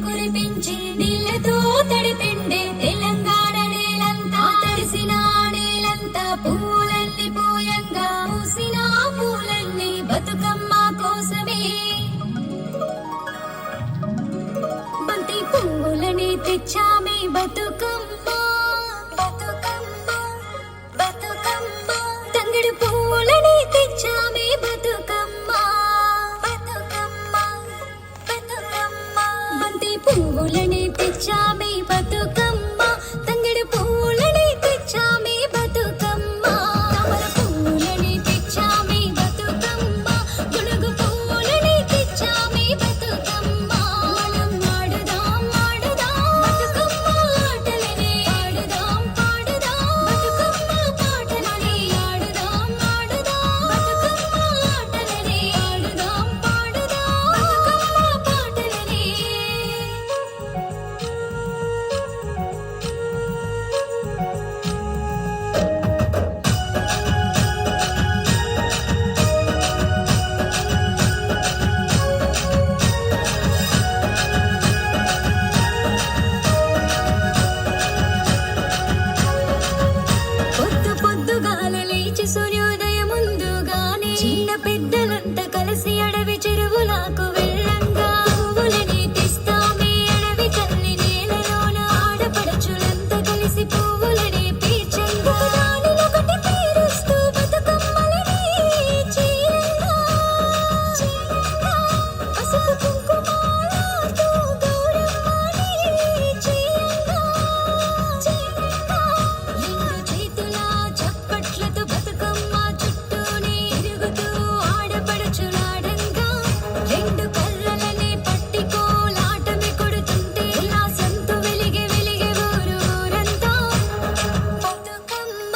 కురిపించి నీళ్ళతో తడిపిండే తెలంగాణ నేలంతా తడిసిన నేలంతా పూలన్నీ పూయంగా పూసిన పూలన్నీ బతుకమ్మ కోసమే బంతి పువ్వులని తెచ్చామే బతుకమ్మ బతుకమ్మ బతుకమ్మ తంగడి పువ్వులని తెచ్చామే బతుకమ్మ బతుకమ్మ బతుకమ్మ బంతి పువ్వులని తెచ్చామే బతుకమ్మ తంగడి పువ్వులని తెచ్చామే బతుకమ్మ తామర పువ్వులని తెచ్చామే బతుకమ్మ గునుగు పువ్వులని తెచ్చామే బతుకమ్మ మనం ఆడుదాం ఆడుదాం బతుకమ్మ ఆటలని ఆడుదాం పాడుదాం బతుకమ్మ పాటలని ఆడుదాం ఆడుదాం బతుకమ్మ ఆటలని ఆడుదాం పాడుదాం బతుకమ్మ పాటలని పొద్దు పొద్దుగాల లేచి సూర్యోదయం ముందుగానే చిన్న పెద్దలంతా కలిసి అడవి చెరువులకు వెళ్ళంగా పువ్వులని తీస్తామే అడవి తల్లి నేలలోన ఆడపడుచులంతా కలిసి పువ్వులని పీల్చంగా దానిలొకటి పేరుస్తూ బతుకమ్మలని చీరంగా చీరంగా పసుపు కుంకుమాలతో గౌరమ్మని చీరంగా చీరంగా రెండు చేతుల చప్పట్లతో బతుకమ్మ చుట్టూనే తిరుగుతూ ఆడపడుచులాడంగా రెండు కర్రలని పట్టి కోలాటమి కొడుతుంటే ఉల్లాసంతో వెలిగే వెలిగే ఊరంతా బతుకమ్మ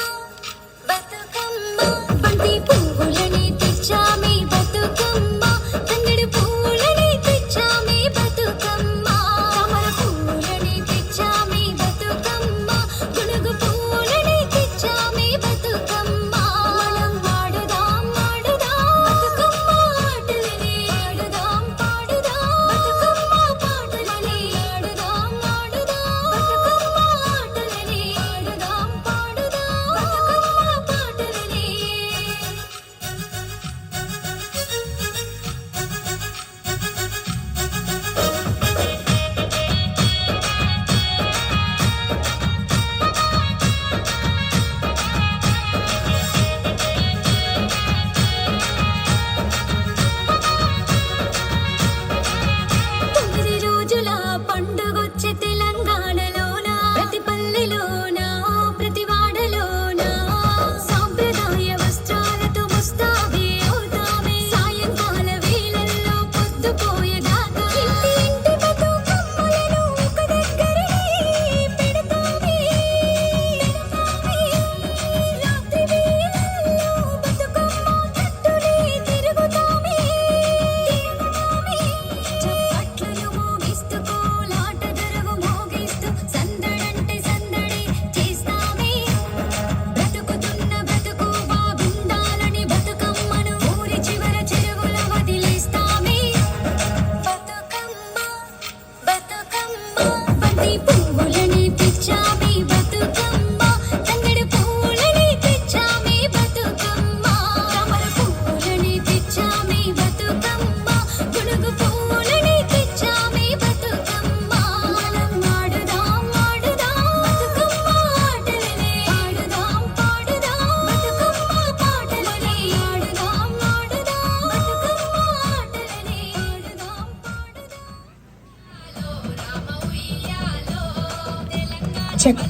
బతుకమ్మ బంతి పువ్వులని తెచ్చామే బతుకమ్మ తంగడి పువ్వులని తెచ్చామే బతుకమ్మ తామర పువ్వులని తెచ్చామే బతుకమ్మ గునుగు పువ్వులని తెచ్చామే బతుకమ్మ మనం ఆడుదాం ఆడుదాం బతుకమ్మ ఆటలని ఆడుదాం పాడుదాం బతుకమ్మ పాటలని ఆడుదాం ఆడుదాం బతుకమ్మ ఆటలని ఆడుదాం పాడుదాం బతుకమ్మ పాటలని తొమ్మిది రోజుల పండుగొచ్చే తెలంగాణలోన ప్రతి పల్లెలోన ప్రతి వాడలోన సాంప్రదాయ వస్త్రాలతో ముస్తాబే అవుతామే సాయంకాల వేళల్లో పొద్దుపోయేదాకా ఇంటి ఇంటి బతుకమ్మలను ఒక దగ్గరనే పెడతామే రాత్రి వేళల్లో బతుకమ్మ చుట్టూనే తిరుగుతామే చప్పట్లను మోగిస్తూ కోలాట దరువు మోగిస్తూ సందడంటే సందడి చేస్తామే బ్రతుకుతున్న బ్రతుకు బాగుండాలని బతుకమ్మను ఊరి చివర చెరువుల వదిలేస్తామే బతుకమ్మ బతుకమ్మ బంతి పువ్వులని తెచ్చామే బతుకమ్మ తంగడి పువ్వులని తెచ్చామే బతుకమ్మ తామర పువ్వులని తెచ్చామే బతుకమ్మ గునుగు పువ్వులని తెచ్చామే బతుకమ్మ మనం ఆడుదాం ఆడుదాం బతుకమ్మ ఆటలని ఆడుదాం పాడుదాం బతుకమ్మ పాటలని ఆడుదాం ఆడుదాం బతుకమ్మ ఆటలని ఆడుదాం పాడుదాం చెక్